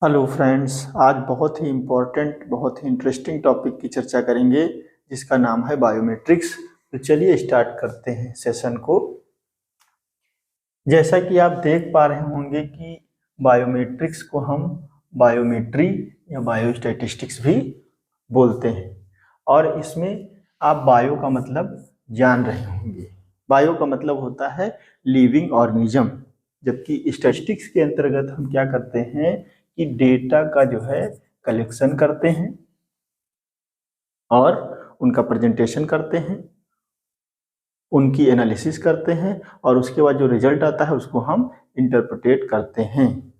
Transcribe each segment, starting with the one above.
Hello friends, आज बहुत ही important, बहुत ही इंटरेस्टिंग टॉपिक की चर्चा करेंगे जिसका नाम है बायोमेट्रिक्स। तो चलिए स्टार्ट करते हैं सेशन को। जैसा कि आप देख पा रहे होंगे कि बायोमेट्रिक्स को हम बायोमेट्री या बायोस्टैटिस्टिक्स भी बोलते हैं। और इसमें आप बायो का मतलब जान रहे होंगे। बायो का मतलब होता है लिविंग ऑर्गेनिज्म, जबकि स्टैटिस्टिक्स के अंतर्गत हम क्या करते हैं कि डेटा का जो है कलेक्शन करते हैं और उनका प्रेजेंटेशन करते हैं, उनकी एनालिसिस करते हैं और उसके बाद जो रिजल्ट आता है उसको हम इंटरप्रेट करते हैं।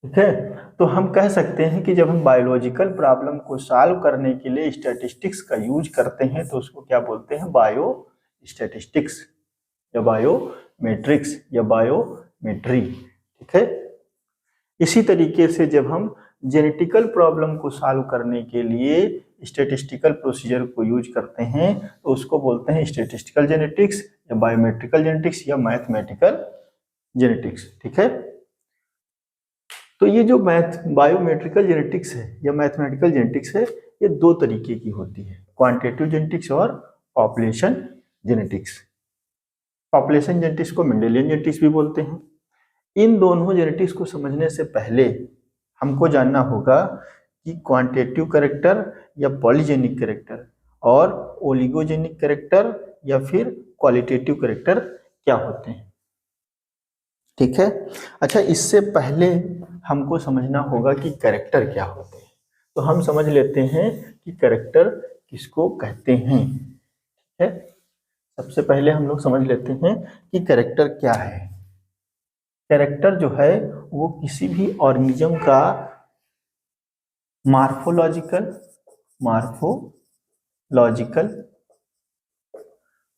ठीक है, तो हम कह सकते हैं कि जब हम बायोलॉजिकल प्रॉब्लम को सॉल्व करने के लिए स्टैटिस्टिक्स का यूज करते हैं तो उसको क्या बोलते हैं, बायो स्टैटिस्टिक्स या बायोमेट्रिक्स या बायोमेट्री। ठीक है, इसी तरीके से जब हम जेनेटिकल प्रॉब्लम को सॉल्व करने के लिए स्टैटिस्टिकल प्रोसीजर को यूज करते हैं तो उसको बोलते हैं स्टैटिस्टिकल जेनेटिक्स या बायोमेट्रिकल जेनेटिक्स या मैथमेटिकल जेनेटिक्स। ठीक है, तो ये जो बायोमेट्रिकल जेनेटिक्स है या मैथमेटिकल जेनेटिक्स है, ये दो तरीके की होती है, क्वांटिटेटिव जेनेटिक्स और पॉपुलेशन जेनेटिक्स। पॉपुलेशन जेनेटिक्स को मेंडेलियन जेनेटिक्स भी बोलते हैं। इन दोनों जेनेटिक्स को समझने से पहले हमको जानना होगा कि क्वांटिटेटिव कैरेक्टर या पॉलीजेनिक कैरेक्टर और ओलिगोजेनिक कैरेक्टर या फिर क्वालिटेटिव कैरेक्टर क्या होते हैं। ठीक है, अच्छा, इससे पहले हमको समझना होगा कि कैरेक्टर क्या होते हैं। तो हम समझ लेते हैं कि कैरेक्टर किसको कहते हैं। ठीक है, सबसे पहले हम लोग समझ लेते हैं कि कैरेक्टर क्या है। कैरेक्टर जो है वो किसी भी ऑर्गेनिज्म का मार्फोलॉजिकल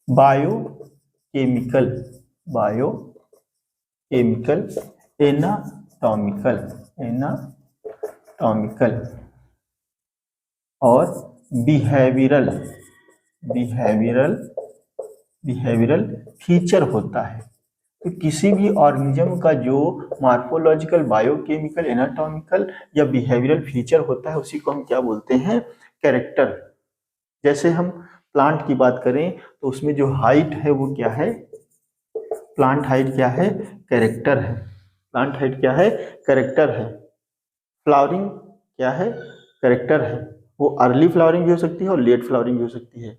बायोकेमिकल एनाटॉमिकल और बिहेवियरल फीचर होता है। तो किसी भी ऑर्गेनिज्म का जो मार्फोलॉजिकल, बायोकेमिकल, एनाटॉमिकल या बिहेवियरल फीचर होता है उसी को हम क्या बोलते हैं, कैरेक्टर। जैसे हम प्लांट की बात करें तो उसमें जो हाइट है वो क्या है, प्लांट हाइट क्या है, कैरेक्टर है। प्लांट हाइट क्या है, कैरेक्टर है। फ्लावरिंग क्या है, कैरेक्टर है। वो अर्ली फ्लावरिंग भी हो सकती है और लेट फ्लावरिंग भी हो सकती है।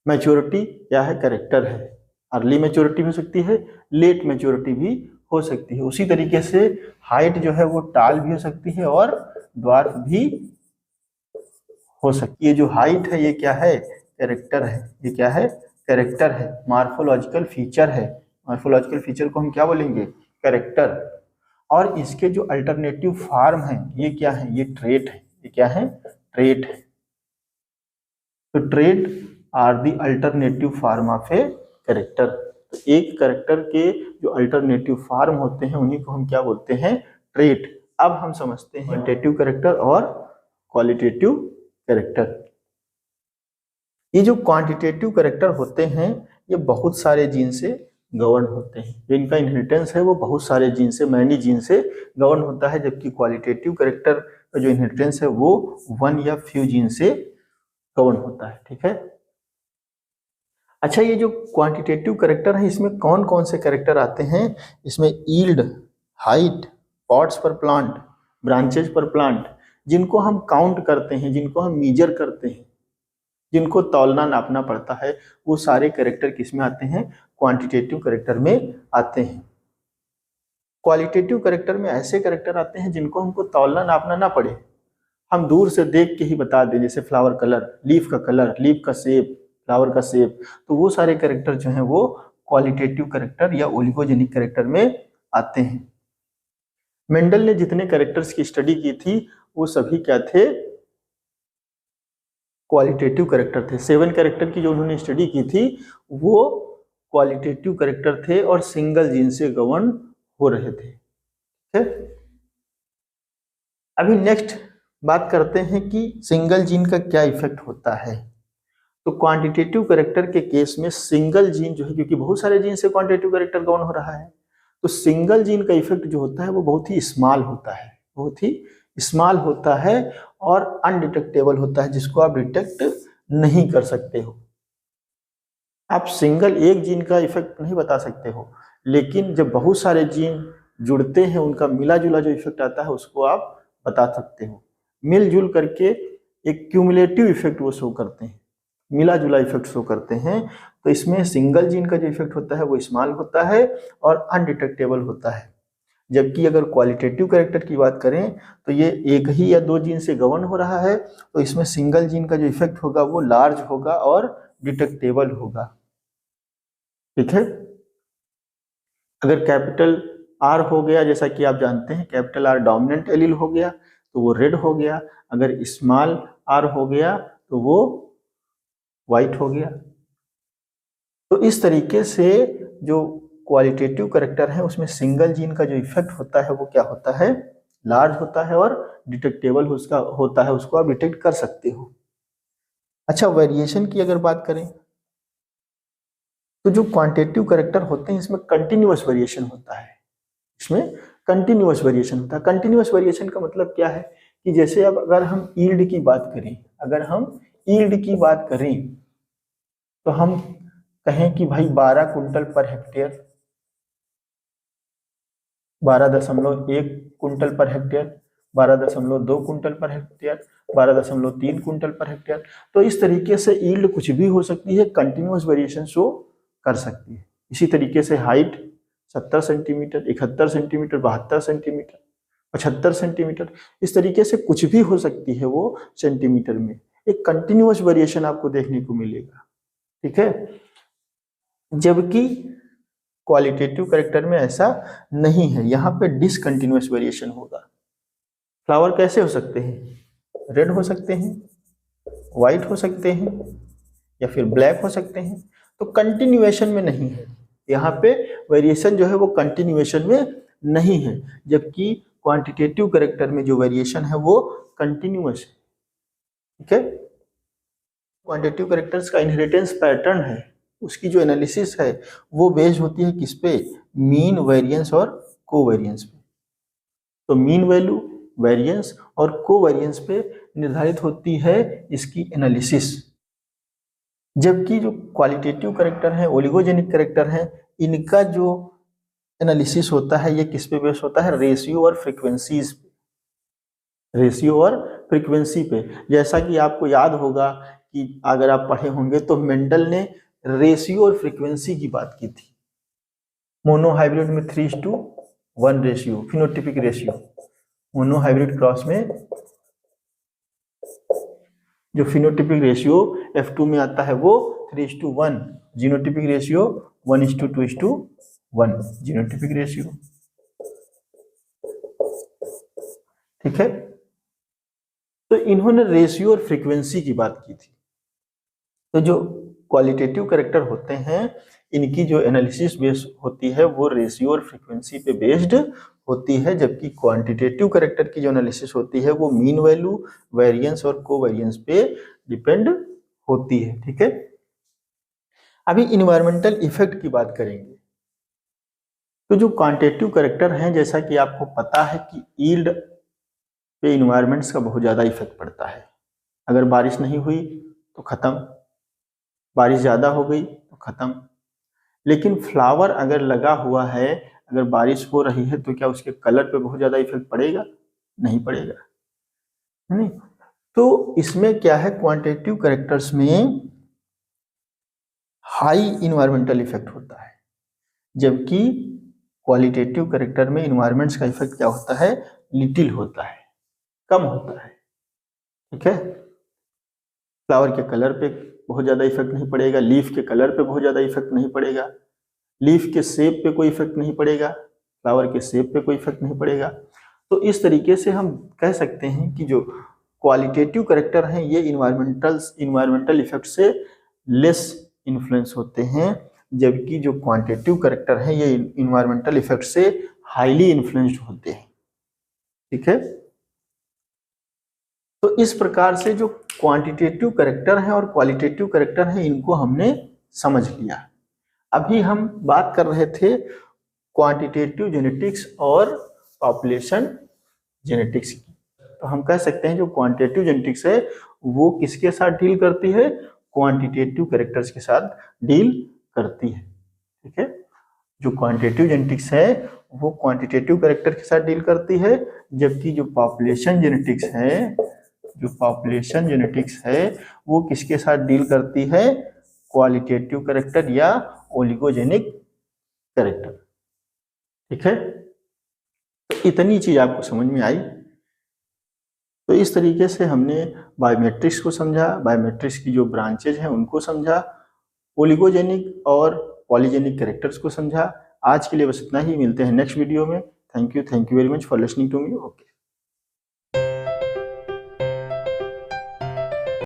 मैच्योरिटी क्या है, कैरेक्टर है। अर्ली मैच्योरिटी भी हो सकती है, लेट मैच्योरिटी भी हो सकती है। उसी तरीके से हाइट जो है वो टाल भी हो सकती है और ड्वार्फ भी हो सकती है। जो हाइट है ये क्या है, कैरेक्टर है। ये क्या है, कैरेक्टर है, मार्फोलॉजिकल फीचर है। मार्फोलॉजिकल फीचर को हम क्या बोलेंगे, कैरेक्टर। और इसके जो अल्टरनेटिव फॉर्म है ये क्या है, ये ट्रेट है। ये क्या है, ट्रेट है। तो trait are the alternative form of a character. तो एक कैरेक्टर के जो अल्टरनेटिव फॉर्म होते हैं उन्हीं को हम क्या बोलते हैं, ट्रेट। अब हम समझते हैं क्वांटिटेटिव कैरेक्टर और क्वालिटेटिव कैरेक्टर। ये जो क्वांटिटेटिव कैरेक्टर होते हैं ये बहुत सारे जीन से गवर्न होते हैं। जो इनका इनहेरिटेंस है वो बहुत सारे जीन से, मैनी जीन से गवर्न होता है, जबकि क्वालिटेटिव कैरेक्टर का जो इनहेरिटेंस है वो वन या फ्यू जीन से गवर्न होता है। ठीक है, अच्छा, ये जो क्वांटिटेटिव कैरेक्टर है इसमें कौन कौन से कैरेक्टर आते हैं, इसमें यील्ड, हाइट, पॉट्स पर प्लांट, ब्रांचेज पर प्लांट, जिनको हम काउंट करते हैं, जिनको हम मीजर करते हैं, जिनको तौलना नापना पड़ता है, वो सारे कैरेक्टर किस में आते हैं, क्वांटिटेटिव कैरेक्टर में आते हैं। क्वालिटेटिव कैरेक्टर में ऐसे कैरेक्टर आते हैं जिनको हमको तौलना नापना ना पड़े, हम दूर से देख के ही बता दें, जैसे फ्लावर कलर, लीफ का कलर, लीफ का शेप, फ्लावर का शेप। तो वो सारे कैरेक्टर जो हैं वो क्वालिटेटिव कैरेक्टर या ओलिगोजेनिक कैरेक्टर में आते हैं। मेंडल ने जितने कैरेक्टर्स की स्टडी की थी वो सभी क्या थे, क्वालिटेटिव कैरेक्टर थे। 7 कैरेक्टर की जो उन्होंने स्टडी की थी वो क्वालिटेटिव कैरेक्टर थे और सिंगल जीन से गवर्न हो रहे थे। ठीक है, अभी नेक्स्ट बात करते हैं कि सिंगल जीन का क्या इफेक्ट होता है। तो क्वांटिटेटिव कैरेक्टर के केस में सिंगल जीन जो है, क्योंकि बहुत सारे जीन से क्वांटिटेटिव कैरेक्टर गवर्न हो रहा है, तो सिंगल जीन का इफेक्ट जो होता है वो बहुत ही स्मॉल होता है। बहुत ही स्मॉल होता है और अनडिटेक्टेबल होता है, जिसको आप डिटेक्ट नहीं कर सकते हो। आप सिंगल एक जीन का इफेक्ट नहीं बता सकते हो, लेकिन जब बहुत सारे जीन जुड़ते हैं उनका मिला जुला जो इफेक्ट आता है उसको आप बता सकते हो। मिलजुल करके एक क्यूमुलेटिव इफेक्ट वो शो करते हैं, मिला जुला इफेक्ट शो करते हैं। तो इसमें सिंगल जीन का जो इफेक्ट होता है वो स्मॉल होता है और अनडिटेक्टेबल होता है। जबकि अगर क्वालिटेटिव कैरेक्टर की बात करें तो ये एक ही या दो जीन से गवर्न हो रहा है, तो इसमें सिंगल जीन का जो इफेक्ट होगा वो लार्ज होगा और डिटेक्टेबल होगा। ठीक है। अगर कैपिटल आर हो गया, जैसा कि आप जानते हैं कैपिटल आर डोमिनेंट एलील हो गया तो वो रेड हो गया, अगर स्मॉल आर हो गया तो वो व्हाइट हो गया। तो इस तरीके से जो क्वालिटेटिव कैरेक्टर है उसमें सिंगल जीन का जो इफेक्ट होता है वो क्या होता है, लार्ज होता है और डिटेक्टेबल उसका होता है, उसको आप डिटेक्ट कर सकते हो। अच्छा, वेरिएशन की अगर बात करें तो जो क्वांटिटेटिव कैरेक्टर होते हैं इसमें कंटिन्यूअस वेरिएशन होता है। इसमें कंटिन्यूअस वेरिएशन होता है। कंटिन्यूअस वेरिएशन का मतलब क्या है कि जैसे अब अगर हम यील्ड की बात करें, अगर हम यील्ड की बात करें तो हम कहें कि भाई 12 quintal per hectare, 12.1 quintal per hectare, 12.2 quintal per hectare, 12.3 quintal per hectare. तो इस तरीके से यील्ड कुछ भी हो सकती है, कंटिन्यूअस वेरिएशन शो कर सकती है। इसी तरीके से height 70 centimetre, 71 centimetre, 72 centimetre, 75 centimetre, इस तरीके से कुछ भी हो सकती है वो सेंटीमीटर में। एक कंटिन्यूअस वेरिएशन आपको देखने को मिलेगा। ठीक है। जबकि क्वालिटेटिव कैरेक्टर में ऐसा नहीं है, यहाँ पे डिसकंटिन्यूअस वेरिएशन होगा। फ्लावर कैसे हो सकते हैं, रेड हो सकते हैं, व्हाइट हो सकते हैं या फिर ब्लैक हो सकते हैं, तो कंटिन्यूएशन में नहीं है। यहाँ पे वेरिएशन जो है वो कंटिन्यूएशन में नहीं है, जबकि क्वांटिटेटिव कैरेक्टर में जो वेरिएशन है वो कंटिन्यूअस है। ठीक है। क्वांटिटेटिव कैरेक्टर्स का इनहेरिटेंस पैटर्न है, उसकी जो एनालिसिस है वो बेस्ड होती है किस पे, मीन, वेरिएंस और कोवेरिएंस पे। तो मीन वैल्यू, वेरिएंस और कोवेरिएंस पे निर्धारित होती है इसकी एनालिसिस। जबकि जो क्वालिटेटिव कैरेक्टर है, ओलिगोजेनिक कैरेक्टर है, इनका जो एनालिसिस होता है ये किस पे बेस होता है, रेशियो और फ्रीक्वेंसीज पे, रेशियो और फ्रीक्वेंसी पे। जैसा कि आपको याद होगा कि अगर आप पढ़े होंगे तो मेंडल ने रेशियो और फ्रीक्वेंसी की बात की थी। मोनोहाइब्रिड में 3:1 ratio, phenotypic ratio. Monohybrid cross में जो फिनोटिपिक रेशियो F2 में आता है वो 3:1, जीनोटिपिक रेशियो 1:2:1 जीनोटिपिक रेशियो। ठीक है। तो इन्होंने रेशियो और फ्रीक्वेंसी की बात की थी। तो जो क्वालिटेटिव कैरेक्टर होते हैं इनकी जो एनालिसिस बेस होती है वो रेशियो और फ्रीक्वेंसी पे बेस्ड होती है, जबकि क्वांटिटेटिव कैरेक्टर की जो एनालिसिस होती है वो मीन वैल्यू, वेरिएंस और कोवेरिएंस पे डिपेंड होती है। ठीक है। अभी इन्वायरमेंटल इफेक्ट की बात करेंगे। तो जो क्वांटिटेटिव कैरेक्टर हैं, जैसा कि आपको पता है कि यील्ड पे इन्वायरमेंट्स का बहुत ज़्यादा इफेक्ट पड़ता है। अगर बारिश नहीं हुई तो खत्म, बारिश ज़्यादा हो गई तो खत्म। लेकिन फ्लावर अगर लगा हुआ है, अगर बारिश हो रही है तो क्या उसके कलर पे बहुत ज़्यादा इफेक्ट पड़ेगा, नहीं पड़ेगा। नहीं। तो इसमें क्या है, क्वांटिटेटिव कैरेक्टर्स में हाई इन्वायरमेंटल इफेक्ट होता है, जबकि क्वालिटेटिव कैरेक्टर में इन्वायरमेंट्स का इफेक्ट क्या होता है, लिटिल होता है, कम होता है। ठीक है। फ्लावर के कलर पे बहुत ज़्यादा इफेक्ट नहीं पड़ेगा, लीफ के कलर पे बहुत ज़्यादा इफेक्ट नहीं पड़ेगा, लीफ के शेप पे कोई इफेक्ट नहीं पड़ेगा, फ्लावर के शेप पे कोई इफेक्ट नहीं पड़ेगा। तो इस तरीके से हम कह सकते हैं कि जो क्वालिटेटिव कैरेक्टर हैं ये इन्वायरमेंटल इफेक्ट से लेस इन्फ्लुएंस होते हैं, जबकि जो क्वांटिटेटिव कैरेक्टर हैं ये इन्वायरमेंटल इफेक्ट से हाईली इन्फ्लुएंस्ड होते हैं। ठीक है। तो इस प्रकार से जो क्वांटिटेटिव कैरेक्टर हैं और क्वालिटेटिव कैरेक्टर हैं इनको हमने समझ लिया। अभी हम बात कर रहे थे क्वांटिटेटिव जेनेटिक्स और पॉपुलेशन जेनेटिक्स की। तो हम कह सकते हैं जो क्वांटिटेटिव जेनेटिक्स है वो किसके साथ डील करती है, क्वांटिटेटिव कैरेक्टर्स के साथ डील करती है। ठीक है, जो क्वांटिटेटिव जेनेटिक्स है वो क्वांटिटेटिव कैरेक्टर के साथ डील करती है, जबकि जो पॉपुलेशन जेनेटिक्स है, जो पॉपुलेशन जेनेटिक्स है वो किसके साथ डील करती है, क्वालिटेटिव कैरेक्टर या ओलिगोजेनिक कैरेक्टर। ठीक है, तो इतनी चीज आपको समझ में आई। तो इस तरीके से हमने बायोमेट्रिक्स को समझा, बायोमेट्रिक्स की जो ब्रांचेज हैं उनको समझा, ओलिगोजेनिक और पॉलीजेनिक कैरेक्टर्स को समझा। आज के लिए बस इतना ही, मिलते हैं नेक्स्ट वीडियो में। Thank you very much for listening to me. Okay.